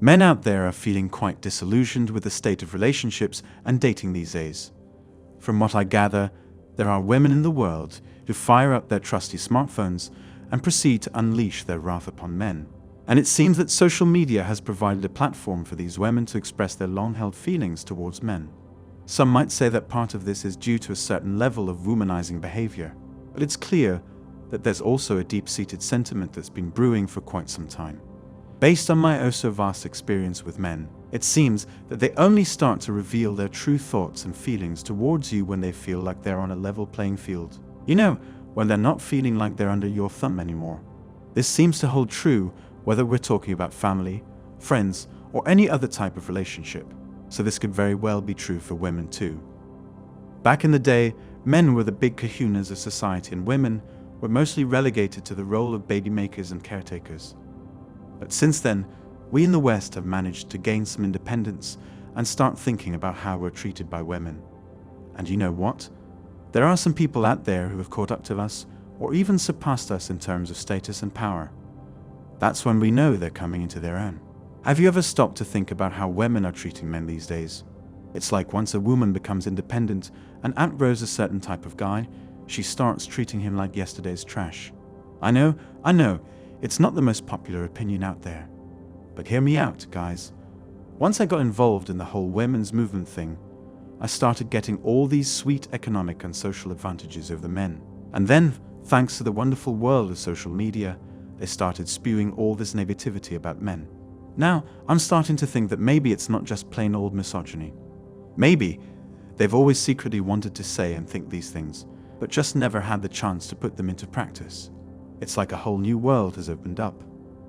Men out there are feeling quite disillusioned with the state of relationships and dating these days. From what I gather, there are women in the world who fire up their trusty smartphones and proceed to unleash their wrath upon men. And it seems that social media has provided a platform for these women to express their long-held feelings towards men. Some might say that part of this is due to a certain level of womanizing behavior, but it's clear that there's also a deep-seated sentiment that's been brewing for quite some time. Based on my oh-so-vast experience with men, it seems that they only start to reveal their true thoughts and feelings towards you when they feel like they're on a level playing field. You know, when they're not feeling like they're under your thumb anymore. This seems to hold true whether we're talking about family, friends, or any other type of relationship. So this could very well be true for women too. Back in the day, men were the big kahunas of society and women were mostly relegated to the role of baby makers and caretakers. But since then, we in the West have managed to gain some independence and start thinking about how we're treated by women. And you know what? There are some people out there who have caught up to us or even surpassed us in terms of status and power. That's when we know they're coming into their own. Have you ever stopped to think about how women are treating men these days? It's like once a woman becomes independent and outgrows a certain type of guy, she starts treating him like yesterday's trash. I know, it's not the most popular opinion out there. But hear me out, guys. Once I got involved in the whole women's movement thing, I started getting all these sweet economic and social advantages over the men. And then, thanks to the wonderful world of social media, they started spewing all this negativity about men. Now, I'm starting to think that maybe it's not just plain old misogyny. Maybe they've always secretly wanted to say and think these things, but just never had the chance to put them into practice. It's like a whole new world has opened up.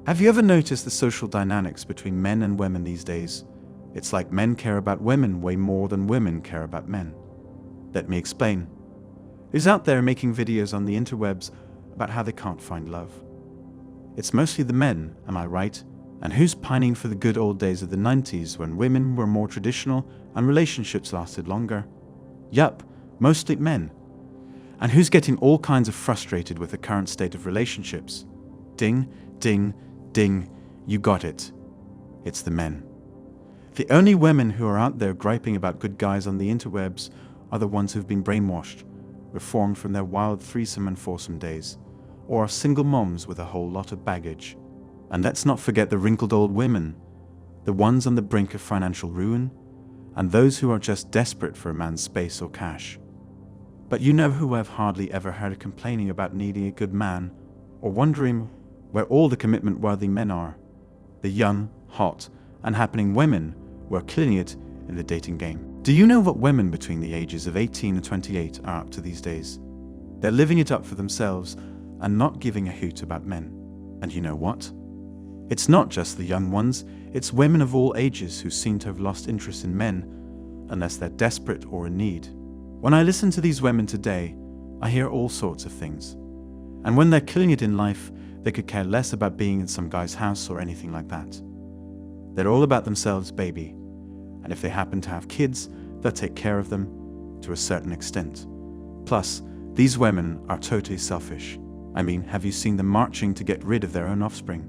Have you ever noticed the social dynamics between men and women these days? It's like men care about women way more than women care about men. Let me explain. Who's out there making videos on the interwebs about how they can't find love? It's mostly the men, am I right? And who's pining for the good old days of the 90s when women were more traditional and relationships lasted longer? Yup, mostly men. And who's getting all kinds of frustrated with the current state of relationships? Ding, ding, ding, you got it. It's the men. The only women who are out there griping about good guys on the interwebs are the ones who've been brainwashed, reformed from their wild threesome and foursome days, or are single moms with a whole lot of baggage. And let's not forget the wrinkled old women, the ones on the brink of financial ruin, and those who are just desperate for a man's space or cash. But you know who I've hardly ever heard complaining about needing a good man, or wondering where all the commitment-worthy men are? The young, hot, and happening women who are killing it in the dating game. Do you know what women between the ages of 18 and 28 are up to these days? They're living it up for themselves and not giving a hoot about men. And you know what? It's not just the young ones, it's women of all ages who seem to have lost interest in men unless they're desperate or in need. When I listen to these women today, I hear all sorts of things. And when they're killing it in life, they could care less about being in some guy's house or anything like that. They're all about themselves, baby. And if they happen to have kids, they'll take care of them to a certain extent. Plus, these women are totally selfish. I mean, have you seen them marching to get rid of their own offspring?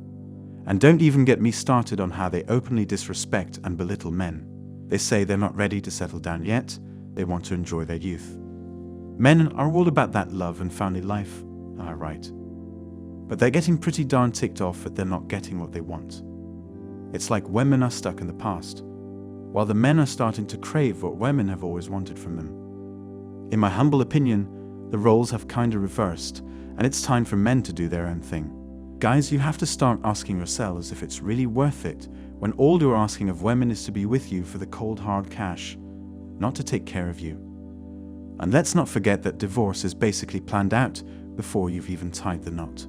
And don't even get me started on how they openly disrespect and belittle men. They say they're not ready to settle down yet, they want to enjoy their youth. Men are all about that love and family life, am I right? But they're getting pretty darn ticked off that they're not getting what they want. It's like women are stuck in the past, while the men are starting to crave what women have always wanted from them. In my humble opinion, the roles have kinda reversed, and it's time for men to do their own thing. Guys, you have to start asking yourselves if it's really worth it when all you're asking of women is to be with you for the cold hard cash, not to take care of you. And let's not forget that divorce is basically planned out before you've even tied the knot.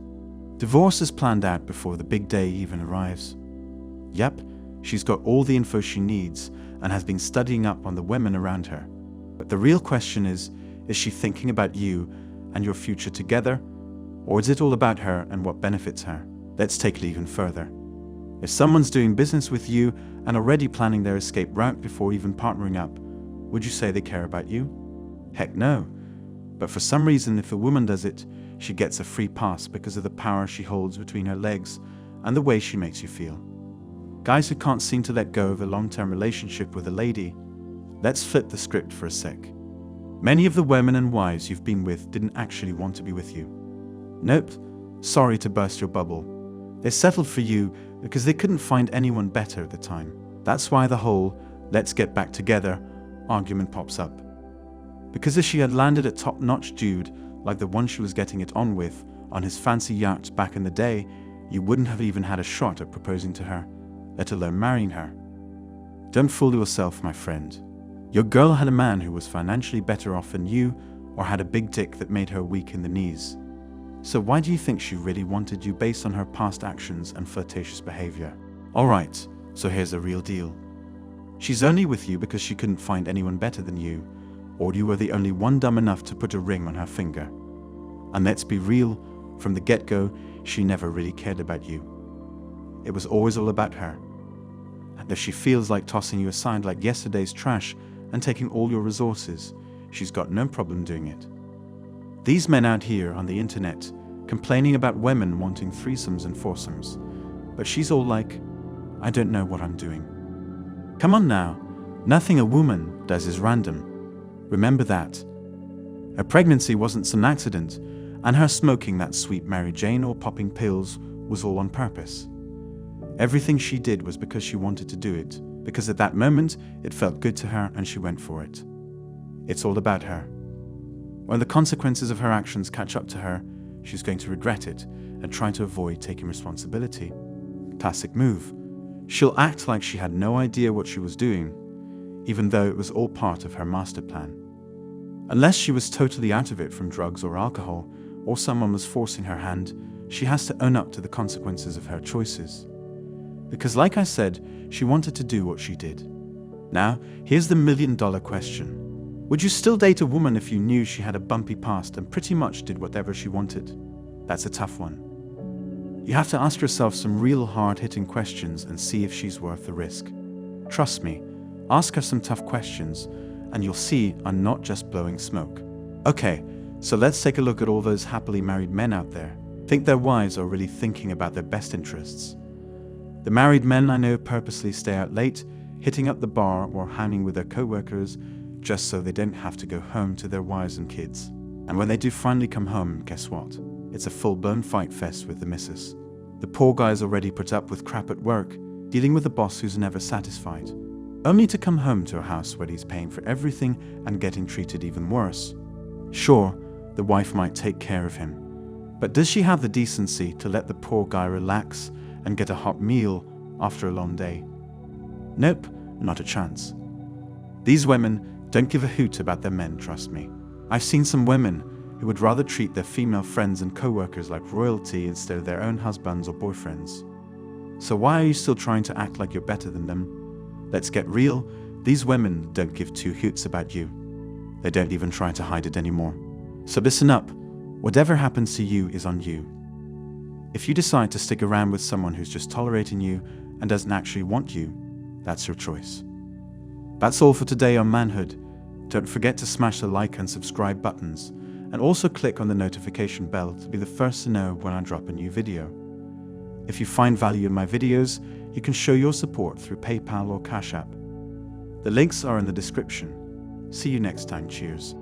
Divorce is planned out before the big day even arrives. Yep, she's got all the info she needs and has been studying up on the women around her. But the real question is she thinking about you and your future together? Or is it all about her and what benefits her? Let's take it even further. If someone's doing business with you and already planning their escape route before even partnering up, would you say they care about you? Heck no. But for some reason, if a woman does it, she gets a free pass because of the power she holds between her legs and the way she makes you feel. Guys who can't seem to let go of a long-term relationship with a lady. Let's flip the script for a sec. Many of the women and wives you've been with didn't actually want to be with you. Nope, sorry to burst your bubble. They settled for you because they couldn't find anyone better at the time. That's why the whole "let's get back together" argument pops up. Because if she had landed a top-notch dude like the one she was getting it on with on his fancy yacht back in the day, you wouldn't have even had a shot at proposing to her, let alone marrying her. Don't fool yourself, my friend. Your girl had a man who was financially better off than you, or had a big dick that made her weak in the knees. So why do you think she really wanted you based on her past actions and flirtatious behavior? Alright, so here's the real deal. She's only with you because she couldn't find anyone better than you, or you were the only one dumb enough to put a ring on her finger. And let's be real, from the get-go, she never really cared about you. It was always all about her. And if she feels like tossing you aside like yesterday's trash and taking all your resources, she's got no problem doing it. These men out here on the internet complaining about women wanting threesomes and foursomes, but she's all like, I don't know what I'm doing. Come on now, nothing a woman does is random. Remember that. Her pregnancy wasn't some accident, and her smoking that sweet Mary Jane or popping pills was all on purpose. Everything she did was because she wanted to do it, because at that moment it felt good to her and she went for it. It's all about her. When the consequences of her actions catch up to her, she's going to regret it and try to avoid taking responsibility. Classic move. She'll act like she had no idea what she was doing, even though it was all part of her master plan. Unless she was totally out of it from drugs or alcohol, or someone was forcing her hand, she has to own up to the consequences of her choices. Because like I said, she wanted to do what she did. Now, here's the million-dollar question. Would you still date a woman if you knew she had a bumpy past and pretty much did whatever she wanted? That's a tough one. You have to ask yourself some real hard-hitting questions and see if she's worth the risk. Trust me, ask her some tough questions, and you'll see I'm not just blowing smoke. Okay, so let's take a look at all those happily married men out there. Think their wives are really thinking about their best interests. The married men I know purposely stay out late, hitting up the bar or hanging with their co-workers just so they don't have to go home to their wives and kids. And when they do finally come home, guess what? It's a full-blown fight fest with the missus. The poor guy's already put up with crap at work, dealing with a boss who's never satisfied, only to come home to a house where he's paying for everything and getting treated even worse. Sure, the wife might take care of him, but does she have the decency to let the poor guy relax and get a hot meal after a long day? Nope, not a chance. These women don't give a hoot about their men, trust me. I've seen some women who would rather treat their female friends and co-workers like royalty instead of their own husbands or boyfriends. So why are you still trying to act like you're better than them? Let's get real, these women don't give two hoots about you. They don't even try to hide it anymore. So listen up, whatever happens to you is on you. If you decide to stick around with someone who's just tolerating you and doesn't actually want you, that's your choice. That's all for today on Manhood. Don't forget to smash the like and subscribe buttons, and also click on the notification bell to be the first to know when I drop a new video. If you find value in my videos, you can show your support through PayPal or Cash App. The links are in the description. See you next time, cheers.